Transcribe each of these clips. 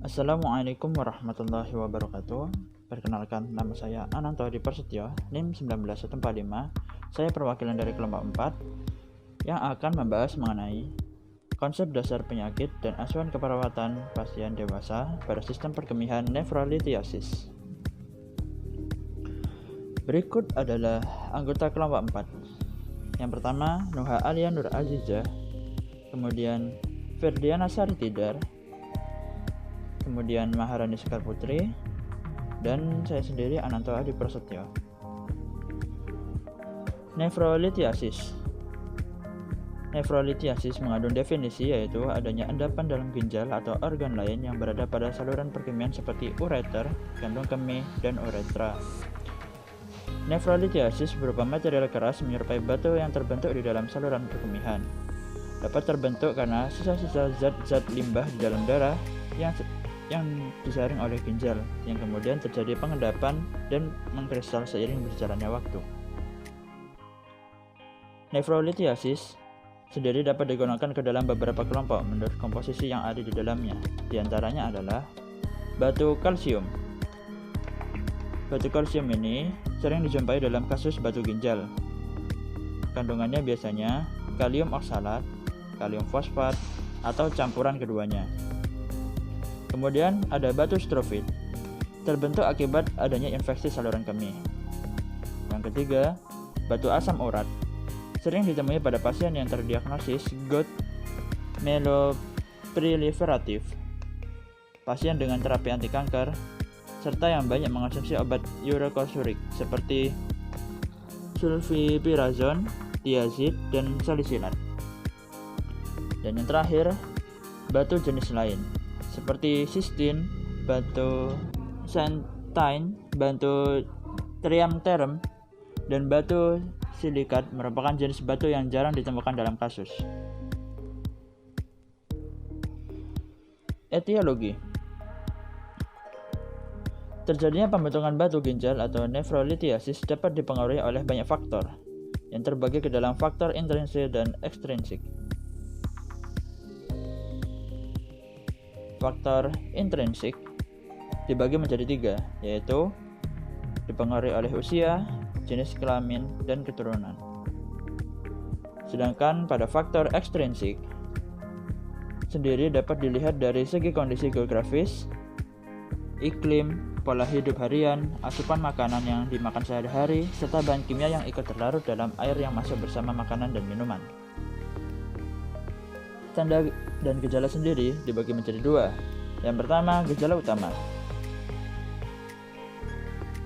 Assalamualaikum warahmatullahi wabarakatuh. Perkenalkan, nama saya Ananto Adi Prasetyo, NIM 19145. Saya perwakilan dari kelompok 4 yang akan membahas mengenai konsep dasar penyakit dan asuhan keperawatan pasien dewasa pada sistem perkemihan nefrolithiasis. Berikut adalah anggota kelompok 4. Yang pertama, Nuha Alia Nur Azizah, kemudian Ferdiana Saritidar, kemudian Maharani Sekar Putri, dan saya sendiri Ananto Adi Prasetyo. Nefrolithiasis. Nefrolithiasis mengandung definisi yaitu adanya endapan dalam ginjal atau organ lain yang berada pada saluran perkemihan seperti ureter, kandung kemih, dan uretra. Nefrolithiasis berupa material keras menyerupai batu yang terbentuk di dalam saluran perkemihan. Dapat terbentuk karena sisa-sisa zat-zat limbah di dalam darah yang disaring oleh ginjal, yang kemudian terjadi pengendapan dan mengkristal seiring berjalannya waktu. Nefrolithiasis sendiri dapat digolongkan ke dalam beberapa kelompok menurut komposisi yang ada di dalamnya. Di antaranya adalah batu kalsium. Batu kalsium ini sering dijumpai dalam kasus batu ginjal. Kandungannya biasanya kalium oksalat, kalium fosfat, atau campuran keduanya. Kemudian ada batu strofit, terbentuk akibat adanya infeksi saluran kemih. Yang ketiga, batu asam urat, sering ditemui pada pasien yang terdiagnosis gout myeloproliferatif, pasien dengan terapi anti kanker, serta yang banyak mengonsumsi obat uricosuric seperti sulfipirazon, thiazid, dan salicilat. Dan yang terakhir, batu jenis lain seperti sistin, batu xanthine, batu triamterem, dan batu silikat merupakan jenis batu yang jarang ditemukan dalam kasus. Etiologi. Terjadinya pembentukan batu ginjal atau nefrolithiasis dapat dipengaruhi oleh banyak faktor yang terbagi ke dalam faktor intrinsik dan ekstrinsik. Faktor intrinsik dibagi menjadi 3, yaitu dipengaruhi oleh usia, jenis kelamin, dan keturunan. Sedangkan pada faktor ekstrinsik sendiri dapat dilihat dari segi kondisi geografis, iklim, pola hidup harian, asupan makanan yang dimakan sehari-hari, serta bahan kimia yang ikut terlarut dalam air yang masuk bersama makanan dan minuman. Tanda dan gejala sendiri dibagi menjadi 2. Yang pertama, gejala utama.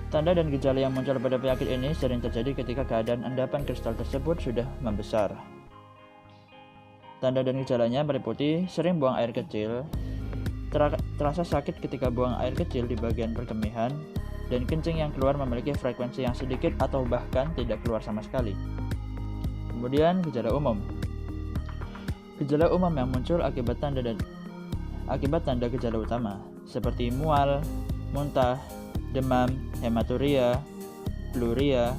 Tanda dan gejala yang muncul pada penyakit ini sering terjadi ketika keadaan endapan kristal tersebut sudah membesar. Tanda dan gejalanya meliputi sering buang air kecil, terasa sakit ketika buang air kecil di bagian perkemihan, dan kencing yang keluar memiliki frekuensi yang sedikit atau bahkan tidak keluar sama sekali. Kemudian gejala umum. Gejala umum yang muncul akibat tanda gejala utama seperti mual, muntah, demam, hematuria, pluria,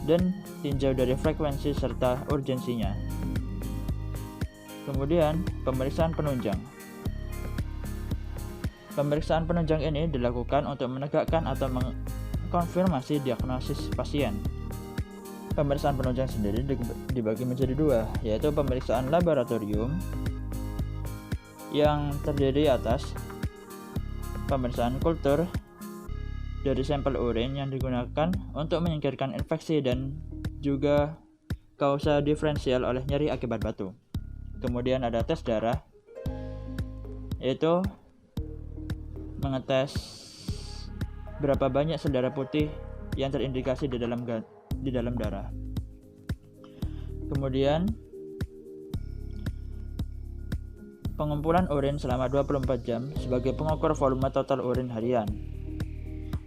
dan tinjau dari frekuensi serta urgensinya. Kemudian pemeriksaan penunjang. Pemeriksaan penunjang ini dilakukan untuk menegakkan atau mengkonfirmasi diagnosis pasien. Pemeriksaan penunjang sendiri dibagi menjadi 2, yaitu pemeriksaan laboratorium yang terdiri atas pemeriksaan kultur dari sampel urin yang digunakan untuk menyingkirkan infeksi dan juga kausa diferensial oleh nyeri akibat batu. Kemudian ada tes darah, yaitu mengetes berapa banyak sel darah putih yang terindikasi di dalam darah. Kemudian pengumpulan urin selama 24 jam sebagai pengukur volume total urin harian,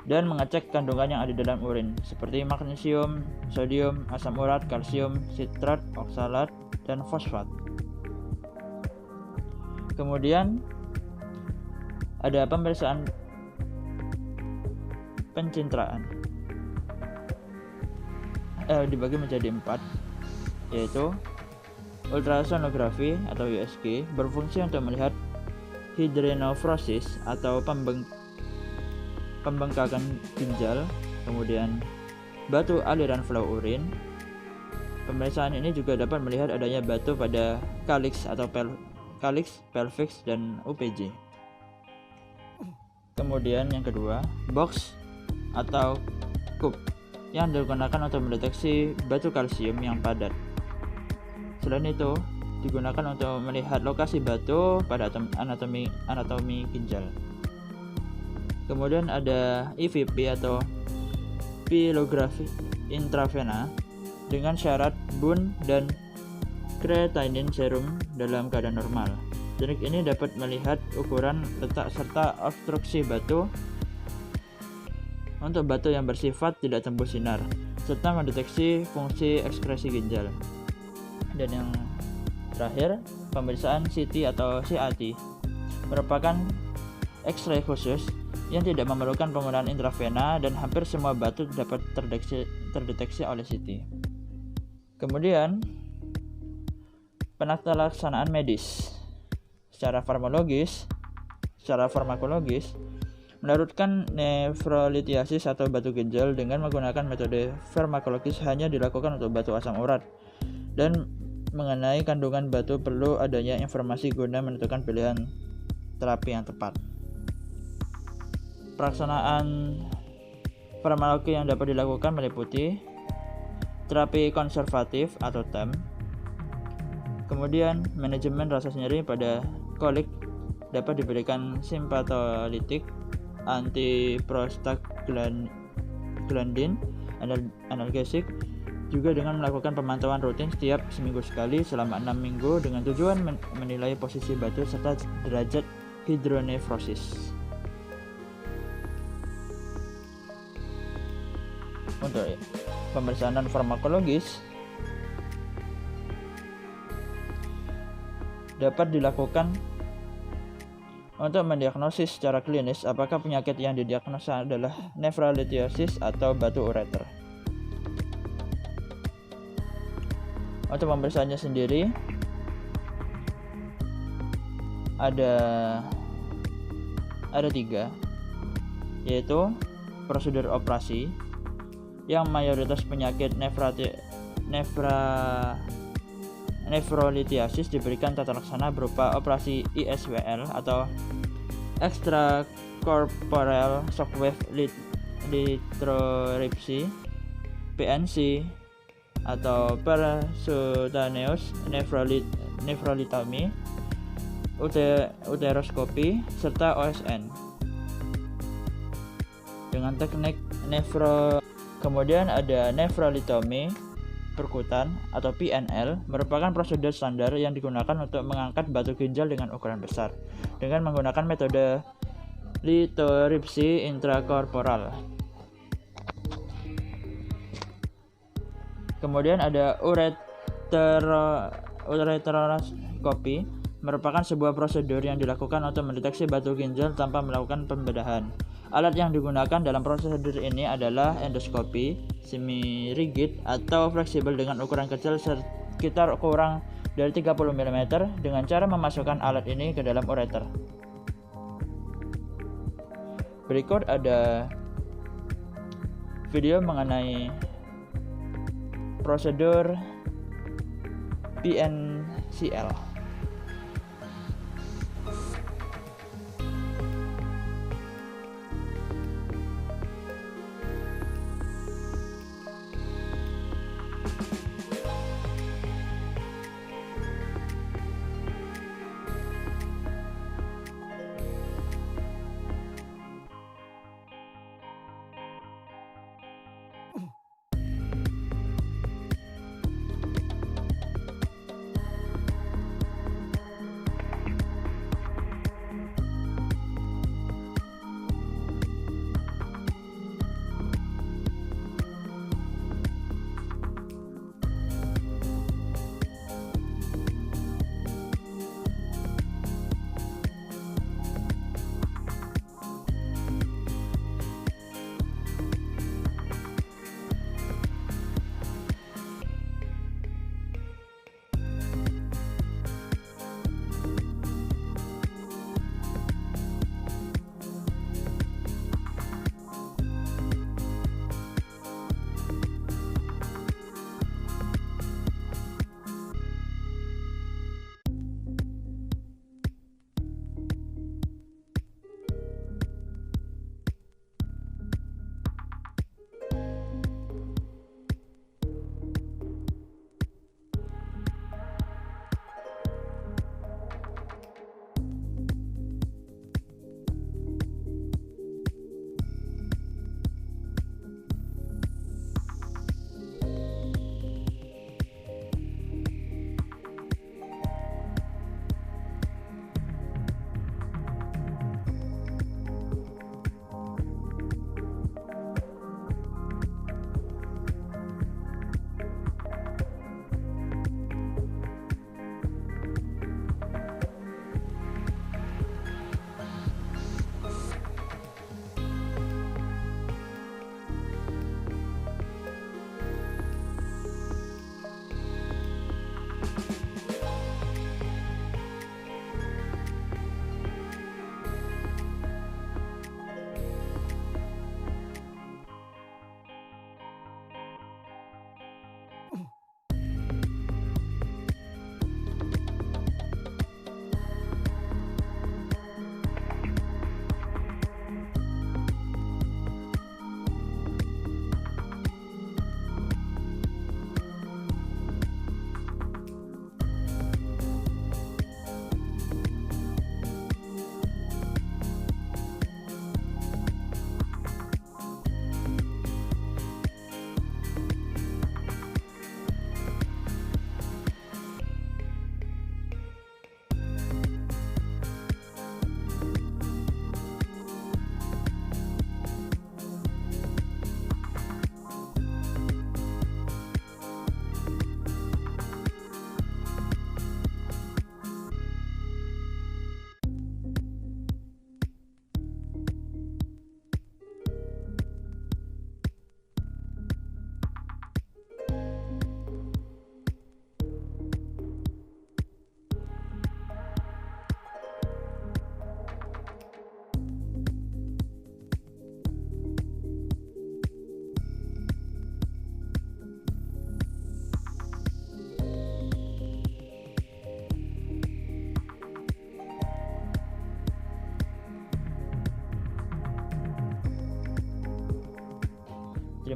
dan mengecek kandungan yang ada di dalam urin seperti magnesium, sodium, asam urat, kalsium, sitrat, oksalat, dan fosfat. Kemudian ada pemeriksaan pencintraan, dibagi menjadi 4, yaitu ultrasonografi atau USG berfungsi untuk melihat hydranofrosis atau pembengkakan ginjal, kemudian batu aliran flow urin. Pemeriksaan ini juga dapat melihat adanya batu pada calyx atau pelvis dan UPG. Kemudian yang kedua, box atau cup yang digunakan untuk mendeteksi batu kalsium yang padat. Selain itu, digunakan untuk melihat lokasi batu pada anatomi ginjal. Kemudian ada EVP atau pilografi intravena dengan syarat bun dan creatinine serum dalam keadaan normal. Teknik ini dapat melihat ukuran, letak serta obstruksi batu untuk batu yang bersifat tidak tembus sinar, serta mendeteksi fungsi ekskresi ginjal. Dan yang terakhir, pemeriksaan CT atau CAT merupakan X-ray khusus yang tidak memerlukan penggunaan intravena dan hampir semua batu dapat terdeteksi oleh CT. Kemudian, penata-laksanaan medis secara farmakologis melarutkan nefrolithiasis atau batu ginjal dengan menggunakan metode farmakologis hanya dilakukan untuk batu asam urat, dan mengenai kandungan batu perlu adanya informasi guna menentukan pilihan terapi yang tepat. Pelaksanaan farmakologi yang dapat dilakukan meliputi terapi konservatif atau TEM, kemudian manajemen rasa nyeri pada kolik dapat diberikan simpatolitik, antiprostaglandin, analgesik, juga dengan melakukan pemantauan rutin setiap seminggu sekali selama 6 minggu dengan tujuan menilai posisi batu serta derajat hidronefrosis. Untuk pemeriksaan farmakologis dapat dilakukan untuk mendiagnosis secara klinis apakah penyakit yang didiagnosa adalah nefrolithiasis atau batu ureter. Untuk pemeriksaannya sendiri ada 3, yaitu prosedur operasi yang mayoritas penyakit nefrolithiasis diberikan tata laksana berupa operasi ISWL atau extracorporeal shockwave lithotripsy, PNC atau percutaneous nephrolithotomy, uteroskopi, serta OSN dengan teknik Kemudian ada nephrolithotomy perkutan atau PNL, merupakan prosedur standar yang digunakan untuk mengangkat batu ginjal dengan ukuran besar dengan menggunakan metode lithotripsy intrakorporal. Kemudian ada ureteroskopi, merupakan sebuah prosedur yang dilakukan untuk mendeteksi batu ginjal tanpa melakukan pembedahan. Alat yang digunakan dalam prosedur ini adalah endoskopi semi-rigid atau fleksibel dengan ukuran kecil sekitar kurang dari 30 mm dengan cara memasukkan alat ini ke dalam ureter. Berikut ada video mengenai prosedur PNCL.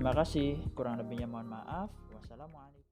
Terima kasih, kurang lebihnya mohon maaf. Wassalamualaikum.